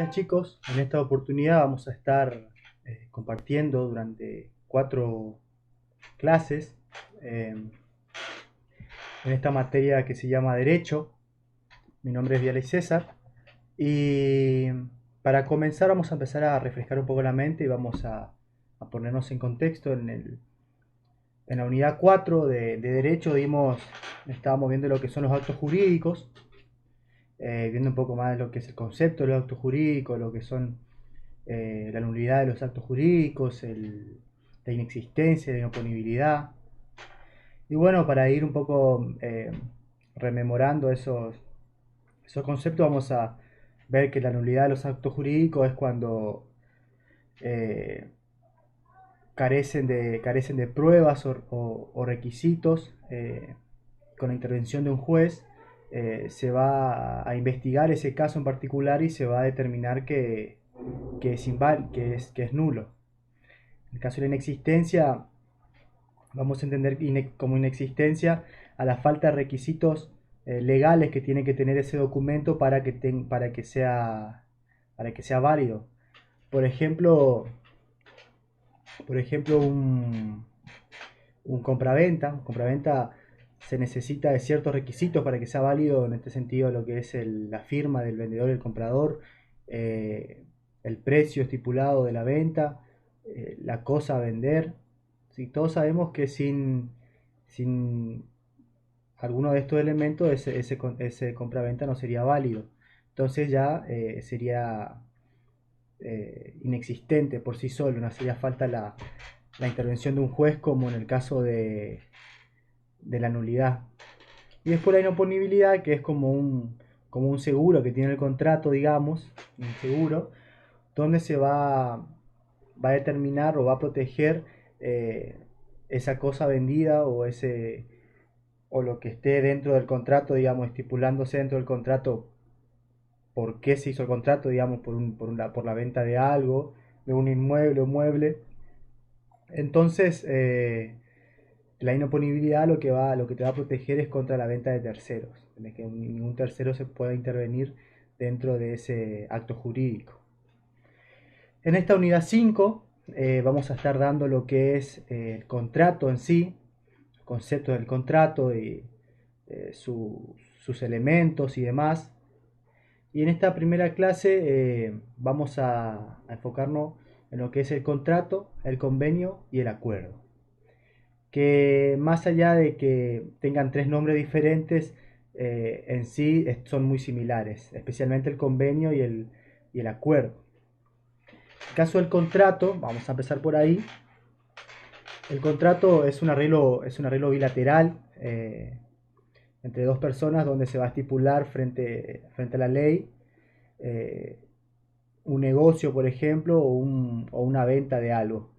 Hola chicos, en esta oportunidad vamos a estar compartiendo durante 4 clases eh, en esta materia que se llama Derecho. Mi nombre es Vialey César y para comenzar vamos a empezar a refrescar un poco la mente y vamos a ponernos en contexto. En la unidad 4 de Derecho estábamos viendo lo que son los actos jurídicos, viendo un poco más de lo que es el concepto de los actos jurídicos, lo que son la nulidad de los actos jurídicos, la inexistencia, la inoponibilidad. Y bueno, para ir un poco rememorando esos conceptos, vamos a ver que la nulidad de los actos jurídicos es cuando eh, carecen de pruebas o requisitos. Con la intervención de un juez se va a investigar ese caso en particular y se va a determinar que es nulo. En el caso de la inexistencia, vamos a entender como inexistencia a la falta de requisitos legales que tiene que tener ese documento para que sea válido. Por ejemplo, por ejemplo un compraventa se necesita de ciertos requisitos para que sea válido, en este sentido lo que es la firma del vendedor y el comprador, eh, el precio estipulado de la venta, la cosa a vender. ¿Sí? Todos sabemos que sin alguno de estos elementos ese compraventa no sería válido. Entonces ya sería inexistente por sí solo, no hacía falta la intervención de un juez como en el caso de la nulidad. Y después la inoponibilidad, que es como un seguro que tiene el contrato, digamos, un seguro, donde va a determinar o va a proteger eh, esa cosa vendida o lo que esté dentro del contrato, digamos, estipulándose dentro del contrato por qué se hizo el contrato, digamos, por la venta de algo, de un inmueble o mueble. Entonces, la inoponibilidad lo que te va a proteger es contra la venta de terceros, de que ningún tercero se pueda intervenir dentro de ese acto jurídico. En esta unidad 5 vamos a estar dando lo que es el contrato en sí, el concepto del contrato y sus elementos y demás. Y en esta primera clase vamos a enfocarnos en lo que es el contrato, el convenio y el acuerdo. Que más allá de que tengan 3 nombres diferentes, en sí son muy similares, especialmente el convenio y el acuerdo. En el caso del contrato, vamos a empezar por ahí. El contrato es un arreglo bilateral entre dos personas donde se va a estipular frente a la ley eh, un negocio, por ejemplo, o una venta de algo.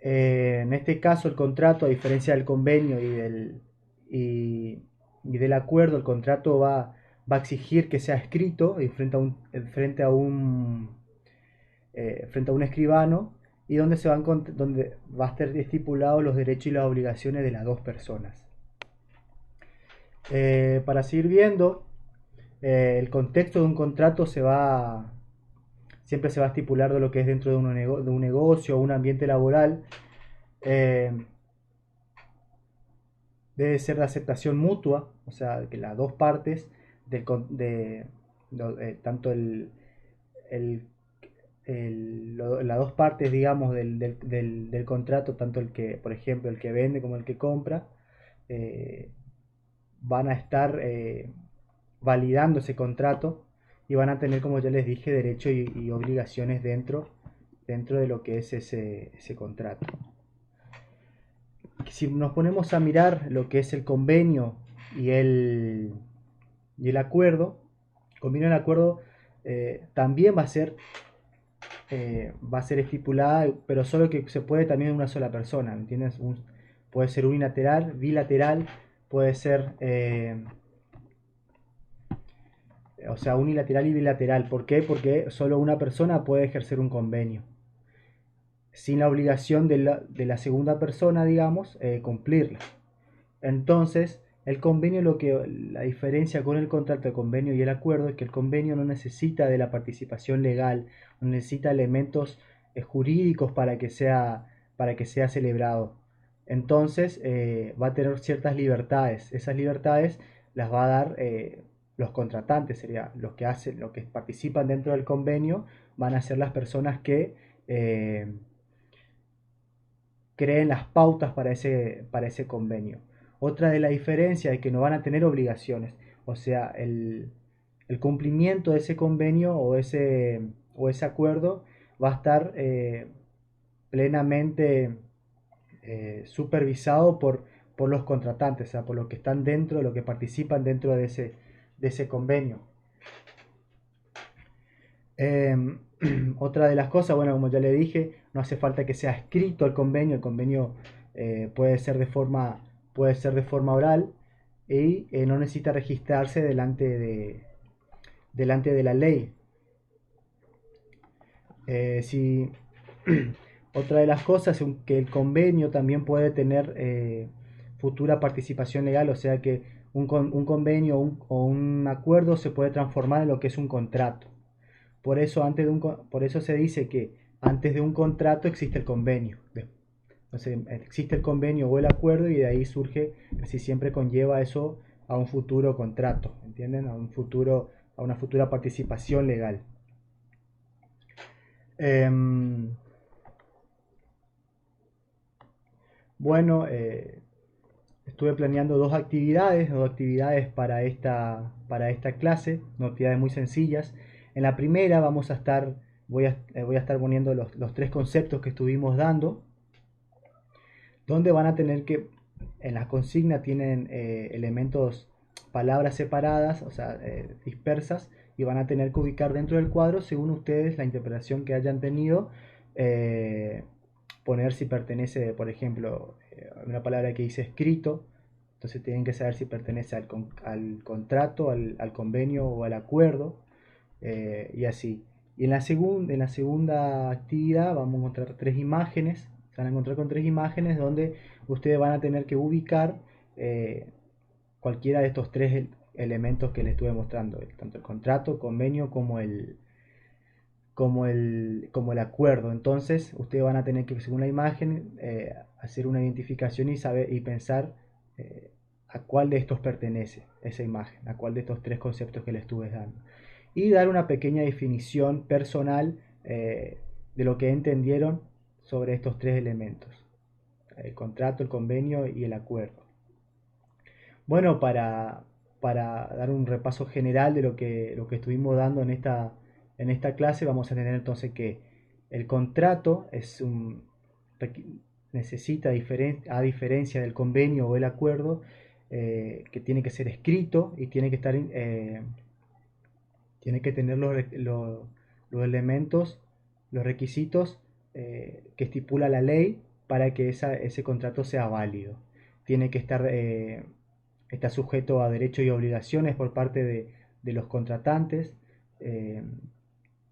En este caso, el contrato, a diferencia del convenio y del acuerdo, el contrato va a exigir que sea escrito y frente a un escribano y donde va a estar estipulados los derechos y las obligaciones de las dos personas. Para seguir viendo, el contexto de un contrato siempre se va a estipular de lo que es dentro de un negocio o un ambiente laboral. Eh, Debe ser de aceptación mutua, o sea, que las dos partes, tanto el- las dos partes, digamos, del contrato, tanto el que, por ejemplo, el que vende como el que compra, eh, van a estar validando ese contrato y van a tener, como ya les dije, derechos y obligaciones dentro de lo que es ese contrato. Si nos ponemos a mirar lo que es el convenio y el acuerdo, convenio y el acuerdo también va a ser estipulada, pero solo que se puede también en una sola persona, ¿me entiendes? Puede ser unilateral, bilateral, puede ser, o sea, unilateral y bilateral. ¿Por qué? Porque solo una persona puede ejercer un convenio, sin la obligación de la segunda persona, digamos, cumplirla. Entonces, El convenio, la diferencia con el contrato, el convenio y el acuerdo es que el convenio no necesita de la participación legal, no necesita elementos jurídicos para que sea celebrado. Entonces va a tener ciertas libertades. Esas libertades las va a dar los contratantes, sería los que hacen, los que participan dentro del convenio, van a ser las personas que eh, creen las pautas para ese convenio. Otra de las diferencias es que no van a tener obligaciones, o sea, el cumplimiento de ese convenio o ese acuerdo va a estar plenamente supervisado por los contratantes, o sea, por los que están dentro, los que participan dentro de ese convenio. Eh, Otra de las cosas, bueno, como ya le dije, no hace falta que sea escrito el convenio puede ser de forma oral y no necesita registrarse delante de la ley. Si, Otra de las cosas es que el convenio también puede tener futura participación legal, o sea que un convenio o un acuerdo se puede transformar en lo que es un contrato. Por eso se dice que antes de un contrato existe el convenio. Entonces, existe el convenio o el acuerdo y de ahí surge, casi siempre conlleva eso a un futuro contrato, ¿entienden? A una futura participación legal. Em, bueno, estuve planeando dos actividades para esta clase, dos actividades muy sencillas. En la primera voy a estar poniendo los tres conceptos que estuvimos dando, donde van a tener que, en la consigna tienen elementos, palabras separadas, o sea, dispersas, y van a tener que ubicar dentro del cuadro, según ustedes, la interpretación que hayan tenido, eh, poner si pertenece, por ejemplo, una palabra que dice escrito, entonces tienen que saber si pertenece al contrato, al convenio o al acuerdo, y así. Y en la segunda actividad vamos a encontrar tres imágenes, se van a encontrar con tres imágenes donde ustedes van a tener que ubicar eh, cualquiera de estos tres elementos que les estuve mostrando, tanto el contrato, convenio como el acuerdo. Entonces ustedes van a tener que, según la imagen, hacer una identificación y saber y pensar a cuál de estos pertenece esa imagen, a cuál de estos tres conceptos que les estuve dando. Y dar una pequeña definición personal de lo que entendieron sobre estos tres elementos, el contrato, el convenio y el acuerdo. Bueno, para dar un repaso general de lo que estuvimos dando en esta clase, vamos a tener entonces que el contrato necesita, a diferencia del convenio o el acuerdo, que tiene que ser escrito y tiene que tener los elementos, los requisitos que estipula la ley para que ese contrato sea válido. Tiene que está sujeto a derechos y obligaciones por parte de los contratantes, eh,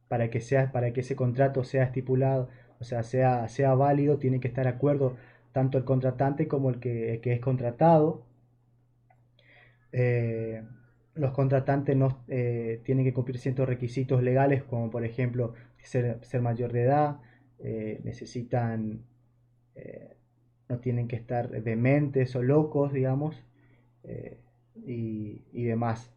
para que ese contrato sea estipulado, o sea, sea válido, tiene que estar de acuerdo tanto el contratante como el que es contratado. Eh, los contratantes tienen que cumplir ciertos requisitos legales, como por ejemplo ser mayor de edad, necesitan, eh, no tienen que estar dementes o locos, digamos, eh, y demás.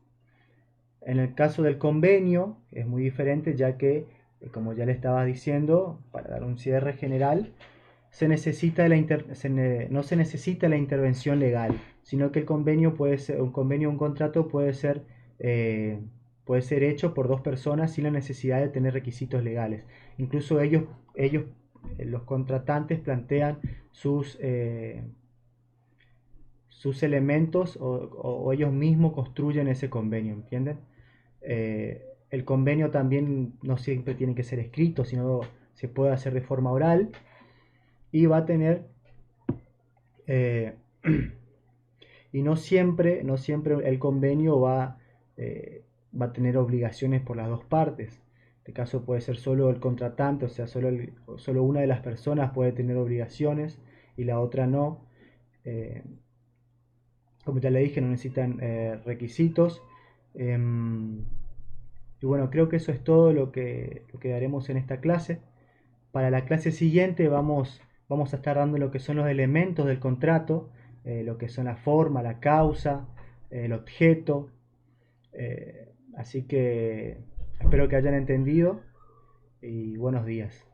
En el caso del convenio es muy diferente, ya que, como ya le estaba diciendo, para dar un cierre general, no se necesita la intervención legal, sino que el convenio puede ser, un convenio o un contrato eh, puede ser hecho por dos personas sin la necesidad de tener requisitos legales. Incluso los contratantes, plantean sus elementos o ellos mismos construyen ese convenio, ¿entienden? El convenio también no siempre tiene que ser escrito, sino se puede hacer de forma oral y va a tener eh, y no siempre el convenio va a tener obligaciones por las dos partes. En este caso puede ser solo el contratante, o sea, solo una de las personas puede tener obligaciones y la otra no. Eh, Como ya le dije, no necesitan requisitos. Em, y bueno, creo que eso es todo lo que daremos en esta clase. Para la clase siguiente vamos a estar dando lo que son los elementos del contrato, lo que son la forma, la causa, el objeto. Así que espero que hayan entendido y buenos días.